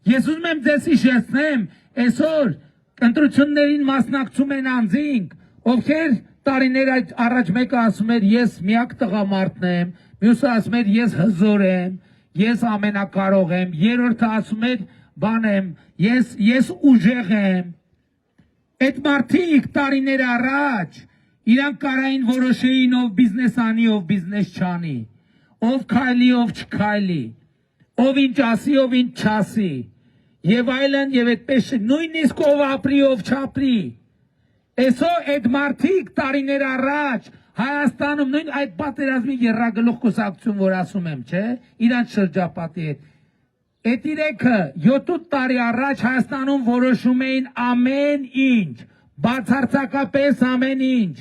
Ես ուզում եմ ձեզ հիշեցնեմ, այսօր ընտրություններին մասնակցում են անձինք, ովքեր տարիներ առաջ մեկը ասում էր ես միակ տղամարդն եմ, մյուսը ասում էր ես հզոր եմ, ես ամենակարող եմ, երրորդը ասում էր բան եմ, ես ուժեղ եմ։ Այդ մարդիկ տարիներ առաջ իրանք կարային որոշեին ով բիզնես անի, ով բիզնես չանի, ով քայլի, ով չքայլի, ով ինչ ասի, ով ինչ չասի, եւ այլն եւ այդպես նույնիսկ ով ապրի, ով չապրի։ Այսօր այդ մարդիկ տարիներ առաջ Հայաստանում նույն այդ պատերազմի երրագլուխ կուսակցություն, որ ասում եմ, չէ, իրանց շրջապատի հետ։ Այդ իրեքը 7 տարի առաջ Հայաստանում որոշում էին ամեն ինչ, բացարձակապես ամեն ինչ։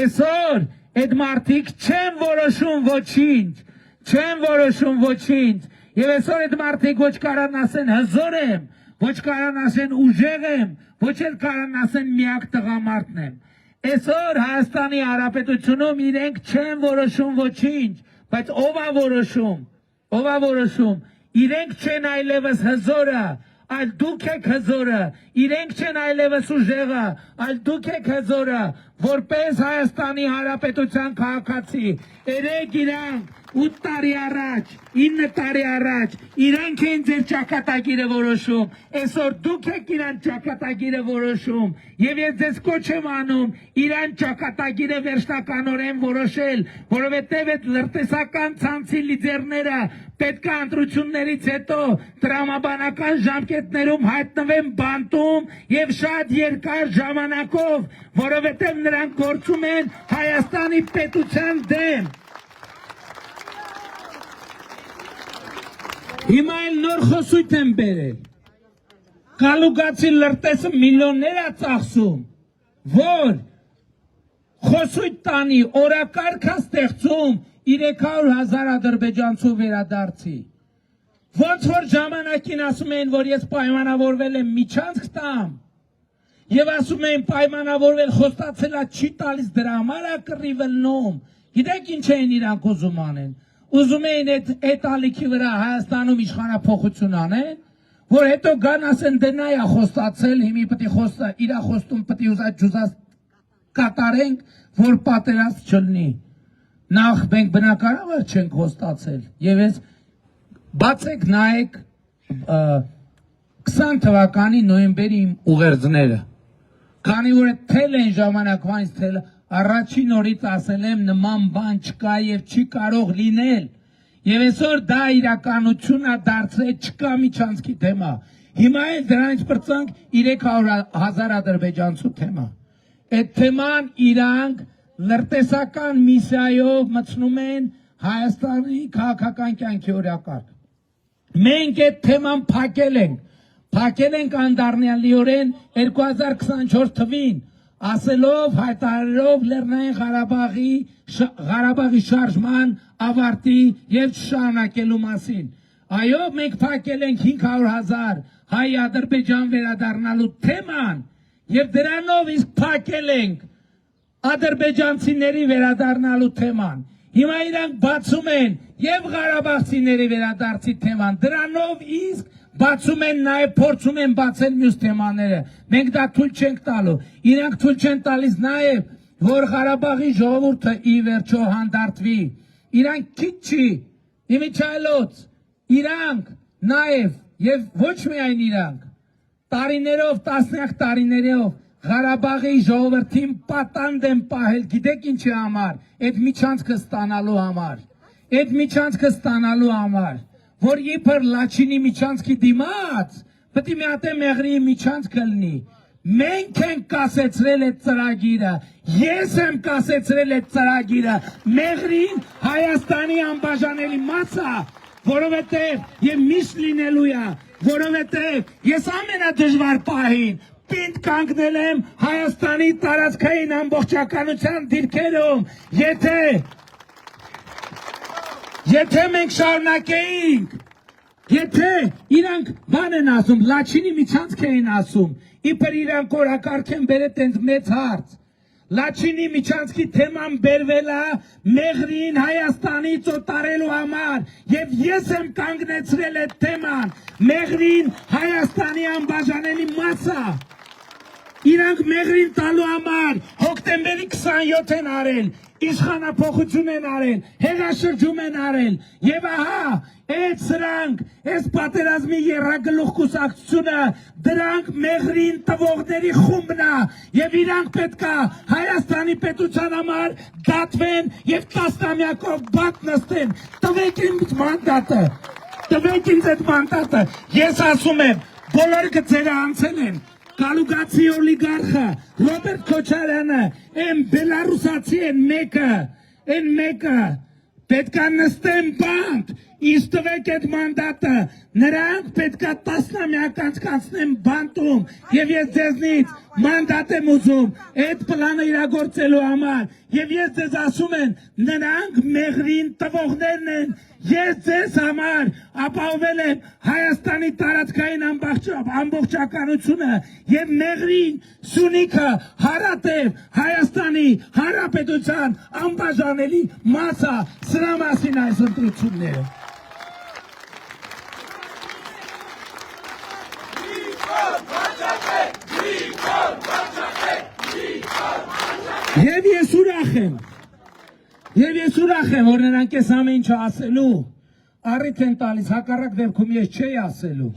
Այսօր այդ մարդիկ չեն որոշում ոչինչ, չեն որոշում ոչինչ։ Եվ այսօր այդ մարդիկ ոչ կարան ասեն հզոր եմ, ոչ կարան ասեն ուժեղ եմ, ոչ էլ կարան ասեն միակ տղամարդն եմ։ Այսօր Հայաստանի Հանրապետությունում իրենք չեն որոշում ոչինչ, բայց ով է որոշում, ով է որոշում, իրենք չեն այլևս հզորը, այլ դուք եք հզորը, իրենք չեն այլևս ուժեղը, այլ դուք եք հզորը, որպես Հայաստանի Հանրապետության քաղաքացի, երեք իրանք 8 տարի առաջ, 9 տարի առաջ, իրանք են ձեր ճակատագիրը որոշում, այսօր դուք եք իրան ճակատագիրը որոշում, եւ ես ձեզ կոչ եմ անում իրան ճակատագիրը վերջնականորեն որոշել, որովհետեւ այդ լրտեսական ցանցի լիդերները պետք է ընտրություններից հետո տրամաբանական ժամկետներում հայտնվեն բանտում եւ շատ երկար ժամանակով, որովհետեւ նրանք գործում են Հայաստանի պետության դեմ։ Հիմա էլ նոր խոսույթ եմ բերել, կալուգացի լրտեսը միլիոններ է ծախսում, որ խոսույթ տանի օրակարգ է ստեղծում 300,000 ադրբեջանցու վերադարձի, ոնց որ ժամանակին ասում էին, որ ես պայմանավորվել եմ միջանցք տամ, եւ ասում էին պայմանավորվել խոստացել է չի տալիս դրա համար է կռիվը լնում, գիտեք ինչ էին իրանք ուզում անեն, ուզում էին այդ ալիքի վրա Հայաստանում իշխանափոխություն անեն, որ հետո գան ասեն դե նա է խոստացել, հիմի պետք է խոստա, իր խոստում պետք է ուզած կատարենք, որ պատերազմ չլինի։ Նախ մենք բնականաբար չենք խոստացել, եւ ես բացեք նայեք 20 թվականի նոյեմբերի ուղերձները, քանի որ թել են ժամանակվանից թել առաջին օրից ասել եմ նման բան չկա եւ չի կարող լինել եւ այսօր դա իրականություն է դարձել չկա միջանցքի թեմա հիմա էլ դրանից բրծանք 300,000 ադրբեջանցու թեմա այդ թեման իրանք լրտեսական միսիայով մտցնում են Հայաստանի քաղաքական կյանքի օրակարգ մենք այդ թեման փակել ենք անդառնալիորեն 2024 թվին ասելով հայտարարելով Լեռնային Ղարաբաղի շարժման ավարտի եւ շարունակելու մասին։ Այո, մենք փակել ենք 500,000 հայ Ադրբեջան վերադառնալու թեման եւ դրանով իսկ փակել ենք ադրբեջանցիների վերադառնալու թեման։ Հիմա իրանք բացում են եւ Ղարաբաղցիների վերադարձի թեման, դրանով իսկ բացում են նաև փորձում են բացել մյուս թեմաները։ Մենք դա թույլ չենք տալու։ Իրանք թույլ չեն տալիս նաև, որ Ղարաբաղի ժողովուրդը ի վերջո հանդարտվի։ Իրանք քիչ չի, իմիջայլոց, իրանք նաև եւ ոչ միայն իրանք, տարիներով, տասնյակ տարիներով Ղարաբաղի ժողովրդին պատանդ են պահել, գիտեք ինչի համար, այդ միջանցքը ստանալու համար, որ իբր Լաչինի միջանցքի դիմաց, պետք է մի հատ Մեղրիի միջանցքը լինի։ Մենք ենք կասեցրել այդ ծրագիրը, ես եմ կասեցրել այդ ծրագիրը, Մեղրին Հայաստանի անբաժանելի մաս է, որովհետև եւ միշտ լինելու է, որովհետև ես ամենադժվար պահին պինդ կանգնել եմ Հայաստանի տարածքային ամբողջականության դիրքերում, եթե մենք շարունակեինք, եթե իրանք բան են ասում, Լաչինի միջանցք էին ասում, իբր իրանք օրակարգ են բերել տենց մեծ հարց, Լաչինի Միչանսկի թեման բերվել է Մեղրին Հայաստանից օտարելու համար եւ ես եմ կանգնեցրել այդ թեման Մեղրին Հայաստանի անբաժանելի մաս է Իրանք Մեղրին տալու համար հոկտեմբերի 27-ն արել իշխանափոխություն են արել հեղաշրջում են արել եւ ահա այդ սրանք այս պատերազմի երրագլուխ կուսակցությունը դրանք Մեղրին տվողների խումբն է եւ իրանք պետքա Հայաստանի պետության համար դատվեն եւ տասնամյակով բաց նստեն տվեք ինձ մանդատը տվեք ինձ այդ մանդատը ես ասում եմ բոլորը գծերը անցել են Կալուգացի օլիգարխը Ռոբերտ Քոչարյանը այն բելարուսացի են մեկը պետքա նստեն բանտ իսկ տվեք այդ մանդատը նրանք պետքա տասնամյակ անցկացնեն բանտում եւ ես ձեզնից մանդատ եմ ուզում այդ պլանը իրագործելու համար եւ ես ձեզ ասում եմ նրանք Մեղրին տվողներն են ես ձեզ համար ապահովել եմ Հայաստանի տարածքային ամբողջականությունը եւ Մեղրին Սյունիքը հարատև Հայաստանի Հանրապետության անբաժանելի մաս է սրա մասին այս ընտրությունները Եվ ես ուրախ եմ, որ նրանք ես ամեն ինչ ասելու, առիթ են տալիս, հակառակ դեպքում ես չէի ասելու,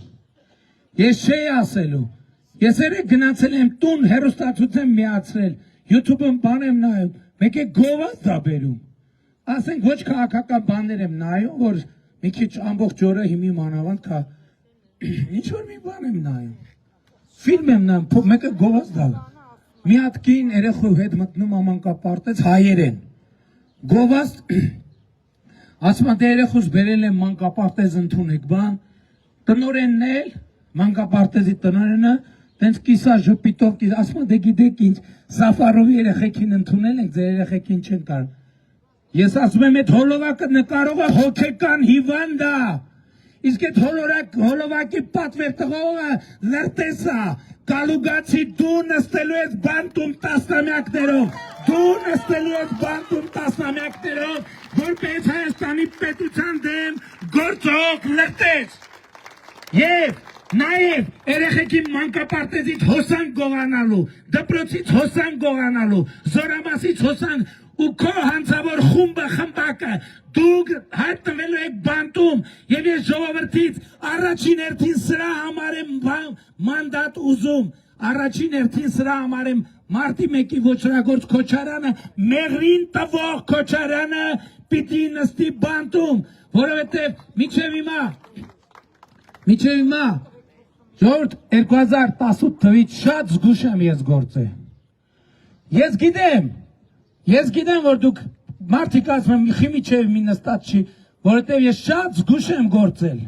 ես երեք գնացել եմ տուն, հեռուստացույց եմ միացրել, YouTube-ում բան եմ նայում, մեկ է գովազդ դա բերում, ասենք ոչ քաղաքական բաներ եմ նայում, որ մի քիչ ամբողջ օրը հիմի մանավանդ կա, ինչ որ մի բան եմ նայում, ֆիլմ եմ նայում, մեկը գովազդ դա Մի հատ կին երեխու հետ մտնում մանկապարտեզ հայերեն Գովազդ ասում դե երեխուս բերել եմ մանկապարտեզ ընդունեք բան տնօրենն էլ մանկապարտեզի տնօրենը տենց կիսա ժպիտով ասում դե գիտեք ինչ Սաֆարովի երեխեքին ընդունել ենք ձեր երեխեքին չեն կարող Ես ասում եմ այդ հոլովակը նկարողը հոգեկան հիվանդ է իսկ այդ հոլովակի պատվեր տղողը լրտեսա Կալուգացի դու նստելու ես բանտում տասնամյակներով, որպես Հայաստանի պետության դեմ գործող լրտես։ Եվ նաև երեխեքի մանկապարտեզից հոսանք գողանալու, դպրոցից հոսանք գողանալու, զորամասից հոսանք ու քո հանցավոր խմբակը դուք հայտնվելու եք բանտում եւ ես ժողովրդից առաջին հերթին սրա համար եմ մանդատ ուզում առաջին հերթին սրա համար եմ մարտի 1-ի ոչրագործ Քոչարյանը Մեղրին տվող Քոչարյանը պիտի նստի բանտում որովհետեւ միջև հիմա ժողովուրդ 2018 թվից շատ զգուշ եմ ես գործել Ես գիտեմ, որ դուք մարդիկ ասում եմ խիմիչև մի նստած չի, որովհետև ես շատ զգուշ եմ գործել,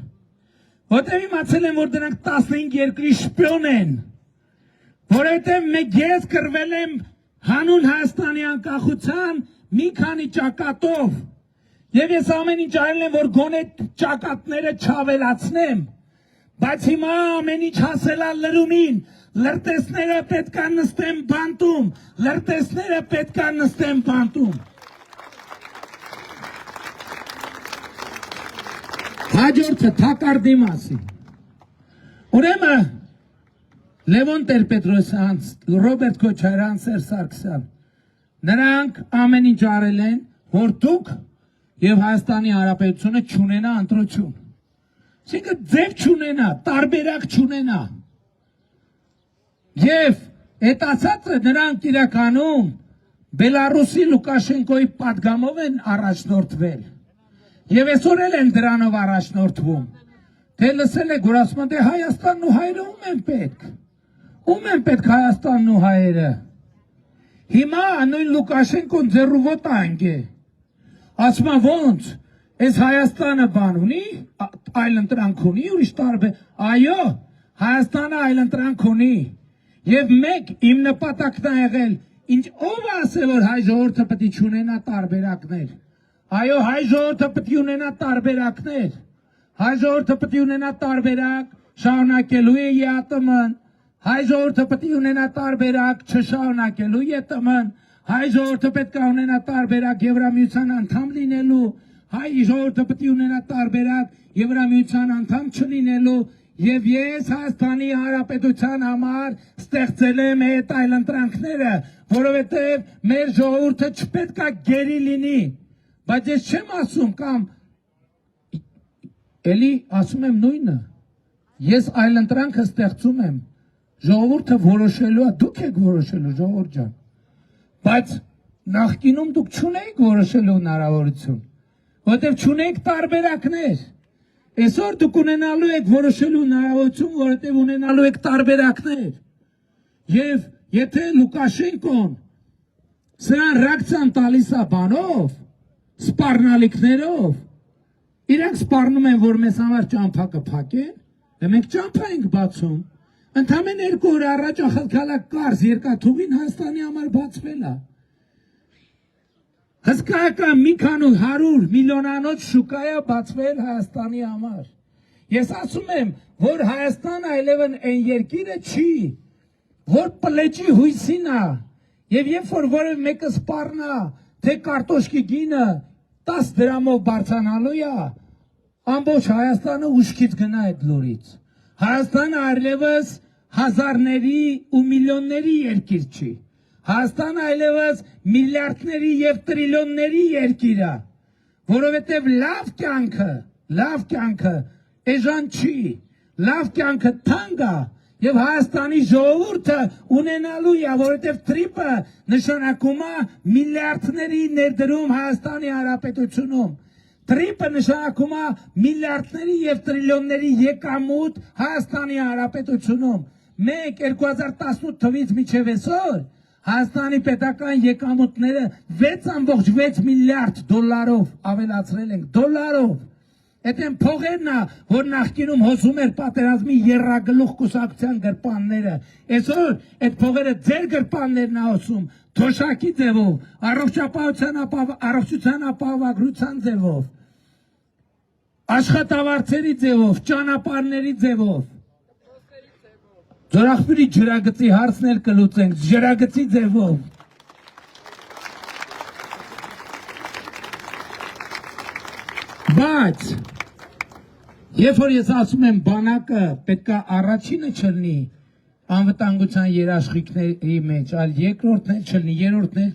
որովհետև իմացել եմ, որ դրանք 15 երկրի շպիոն են, որովհետև ես կռվել եմ հանուն Հայաստանի անկախության մի քանի ճակատով, և ես ամեն ինչ արել եմ, որ գոնե ճակատները չավելացնեմ, բայց հիմա ամեն ինչ հասել է լրումին, լրտեսները պետքա նստեն բանտում, Հաջորդը թակարդի մասին, ուրեմն Լևոն Տեր-Պետրոսյան, Ռոբերտ Քոչարյան, Սերժ Սարգսյան, նրանք ամեն ինչ արել են, որ դուք և Հայաստանի Հանրապետությունը չունենա ընտրություն, այսինքն ձև չունենա, տարբերակ չունենա, Եվ այդ ասածը նրանք իրականում Բելարուսի Լուկաշենկոյի պատգամով են առաջնորդվել Եվ այսօր էլ են դրանով առաջնորդվում Թե լսել եք որ ասում են դե Հայաստանն ու հայերը ում են պետք Հայաստանն ու հայերը Հիմա նույն Լուկաշենկոն ձեռուվոտ անգե Ասում են ոնց Այս Հայաստանը բան ունի այլ ընտրանք ունի ուրիշ տարբեր Այո Հայաստանը այլ ընտրանք ունի Եվ մեկ իմ նպատակն է եղել, ով ասել, որ հայ ժողովուրդը պետք է չունենա տարբերակներ, այո, հայ ժողովուրդը պետք է ունենա տարբերակներ, հայ ժողովուրդը պետք է ունենա տարբերակ, շարունակելու է ԵԱՏՄ-ն, հայ ժողովուրդը պետք է ունենա տարբերակ, չշարունակելու ԵԱՏՄ-ն, հայ ժողովուրդը պետք է ունենա տարբերակ Եվրամիության անդամ լինելու, հայ ժողովուրդը պետք է ունենա տարբերակ Եվրամիության անդամ չլինելու, եւ ես Հայաստանի Հանրապետության համար ստեղծել եմ այդ այլընտրանքները, որովհետեւ մեր ժողովուրդը չպետք է գերի լինի, բայց ես չեմ ասում կամ էլի ասում եմ նույնը, ես այլընտրանքը ստեղծում եմ, ժողովուրդը որոշելու է, դուք եք որոշելու ժողովուրդ ջան, բայց նախկինում դուք չունեիք որոշելու հնարավորություն, որտեղ չունեիք տարբերակներ, այսօր դուք ունենալու եք որոշելու հնարավորություն, որովհետև ունենալու եք տարբերակներ, եւ եթե Լուկաշենկոն սրան ռեակցիան տալիս է բանով, սպառնալիքներով, իրանք սպառնում են, որ մեզ համար ճամփա կփակեն, մենք ճամփա ենք բացում, ընդամենը 2 օր առաջ ախալքալակ կարս երկաթուղին Հայաստանի համար բացվել է, հսկայական մի քանի 100 միլիոնանոց շուկա է բացվել Հայաստանի համար, ես ասում եմ, որ Հայաստան այլևն այն երկիրը չի, որ պլեջի հույսին է, եւ երբ որ որևէ մեկը սպառնա, թե կարտոշկի գինը 10 դրամով բարձրանալու է, ամբողջ Հայաստանը ուշքից գնա այդ լուրից, Հայաստանը այլևս հազարների ու միլիոնների երկիր չի, Հայաստանը այլևս միլիարդների եւ տրիլիոնների երկիր է, որովհետեւ լավ կյանքը էժան չի, լավ կյանքը թանկ է եւ Հայաստանի ժողովուրդը ունենալու է, որովհետեւ տրիպը նշանակում է միլիարդների ներդրում Հայաստանի Հանրապետությունում, տրիպը նշանակում է միլիարդների եւ տրիլիոնների եկամուտ Հայաստանի Հանրապետությունում, մենք 2018 թվականից մինչեւ այսօր Հայաստանի պետական եկամուտները 6.6 միլիարդ դոլարով ավելացրել ենք, դոլարով, այդ են փողերն է, որ նախկինում հոսում էր պատերազմի եռագլուխ կուսակցության գրպանները, այսօր այդ փողերը ձեր գրպաններն է հոսում, թոշակի ձևով, առողջության ապահովագրության ձևով, աշխատավարձերի ձևով, ճանապարհների ձևով, Ձորախբյուրի ջրագծի հարցն էլ կլուծենք, ջրագծի ձևով։ Բայց, երբ որ ես ասում եմ բանակը պետք է առաջինը չլինի անվտանգության երաշխիքների մեջ, այլ երկրորդն էլ չլինի, երրորդն էլ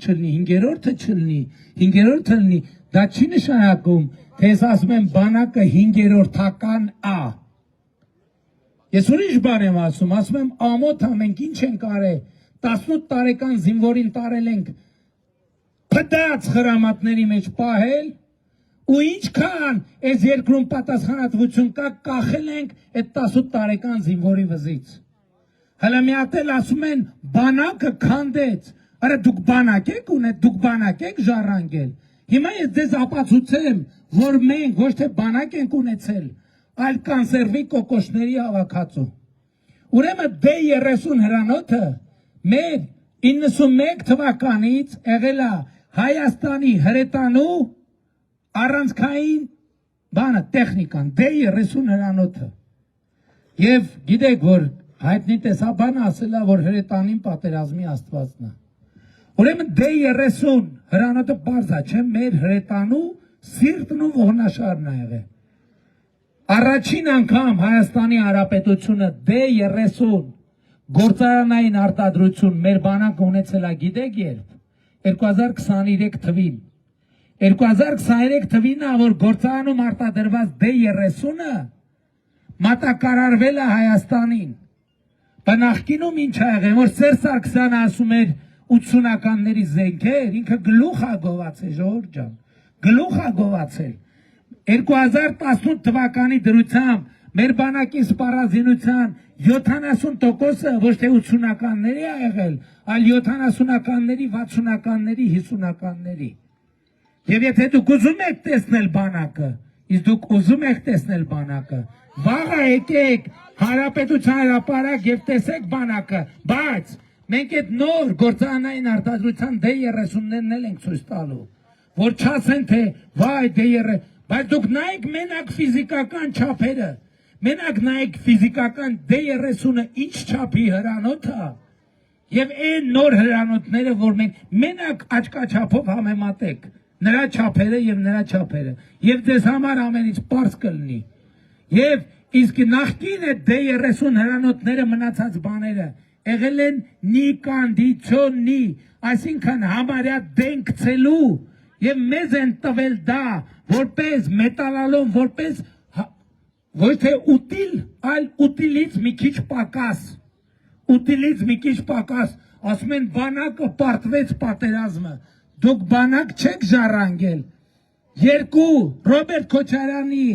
չլինի, հինգերորդը լինի, դա չի նշանակում, թե ես ասում եմ բանակը 5-րդական է։ Ես ուրիշ բան եմ ասում եմ ամոթ մենք ինչ ենք արել, 18 տարեկան զինվորին տարել ենք փդած խրամատների մեջ պահել, ու ինչքան այս երկրում պատասխանատվություն կա, կախել ենք այդ 18 տարեկան զինվորի վզից։ Հələ մի հատ էլ ասում են բանակը քանդեց, արա դուք բանակ եք ունեցել, դուք բանակ եք ժառանգել։ Հիմա ես ձեզ ապացուցեմ, որ մենք ոչ թե բանակ ենք ունեցել, այլ կանսերվի կոկոշների հավաքածու։ Ուրեմն D30 հրանոթը մեր 91 թվականից եղել է Հայաստանի հրետանու առանցքային բանը տեխնիկան D30 հրանոթը։ Եվ գիտեք, որ հայտնի տեսաբանը ասել է, որ հրետանին պատերազմի աստվածն է։ Ուրեմն D30 հրանոթը բարձ է, չէ՞, մեր հրետանու սիրտն ու ողնաշարն է եղել։ Առաջին անգամ Հայաստանի Հանրապետությունը D30 գործարանային արտադրություն մեր բանակը ունեցել է, գիտեք երբ, 2023 թվին։ 2023 թվին է, որ գործարանում արտադրված D30-ը մատակարարվել է Հայաստանին։ Բանակինում ինչ ա եղել, որ Սերժ Սարգսյանը ասում էր 80-ականների զենքեր, ինքը գլուխ է գովացել, ժողովուրդ ջան, գլուխ է գովացել։ 2018 թվականի դրությամբ մեր բանակի սպառազինության 70%-ը ոչ թե 80-ականների է եղել, այլ 70-ականների, 60-ականների, 50-ականների։ Եվ եթե դուք ուզում եք տեսնել բանակը, իսկ դուք ուզում եք տեսնել բանակը, վաղը եկեք Հանրապետության հրապարակ եւ տեսեք բանակը, բայց մենք այդ նոր գործարանային արտադրության D30-ներն էլ ենք ցույց տալու, որ չասեն թե վայ D30, բայց դուք նայեք մենակ ֆիզիկական չափերը, մենակ նայեք ֆիզիկական D30-ը ինչ չափի հրանոթ է, Եվ այն նոր հրանոթները, որ մենք մենակ աչքաչափով համեմատեք, նրա չափերը եւ նրա չափերը, եւ ձեզ համար ամենից པարզ կլինի։ Եվ իսկ նախկին այդ D30 հրանոթները մնացած բաները եղել են նիկանդիցիոնի, այսինքն համարյա դենքցելու եւ մեզ են տվել դա որպես մետալալոն, որպես ոչ թե ուտիլ, այլ ուտիլից մի քիչ պակաս, ուտիլից մի քիչ պակաս, ասում են բանակը պարտվեց պատերազմը, դուք բանակ չեք ժառանգել, երկու Ռոբերտ Քոչարյանի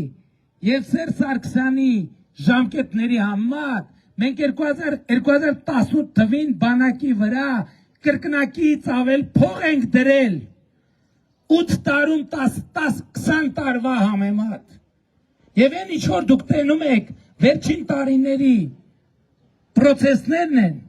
եւ Սերժ Սարգսյանի ժամկետների համար մենք 2018 թվին բանակի վրա կրկնակից ավել փող ենք դրել 8 տարում 10-20 տարվա համեմատ եւ այն ինչ որ դուք տենում եք վերջին տարիների պրոցեսներն են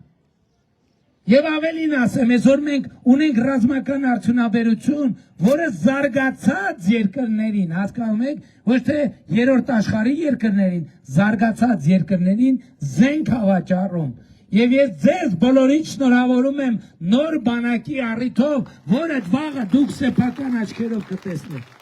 եւ ավելին ասեմ այսօր մենք ունենք ռազմական արդյունաբերություն որը զարգացած երկրներին հասկանում եք ոչ թե երրորդ աշխարհի երկրներին զարգացած երկրներին զենք հավաճառում եւ ես ձեզ բոլորին շնորհավորում եմ նոր բանակի առիթով որը վաղը դուք սեփական աչքերով կտեսնեք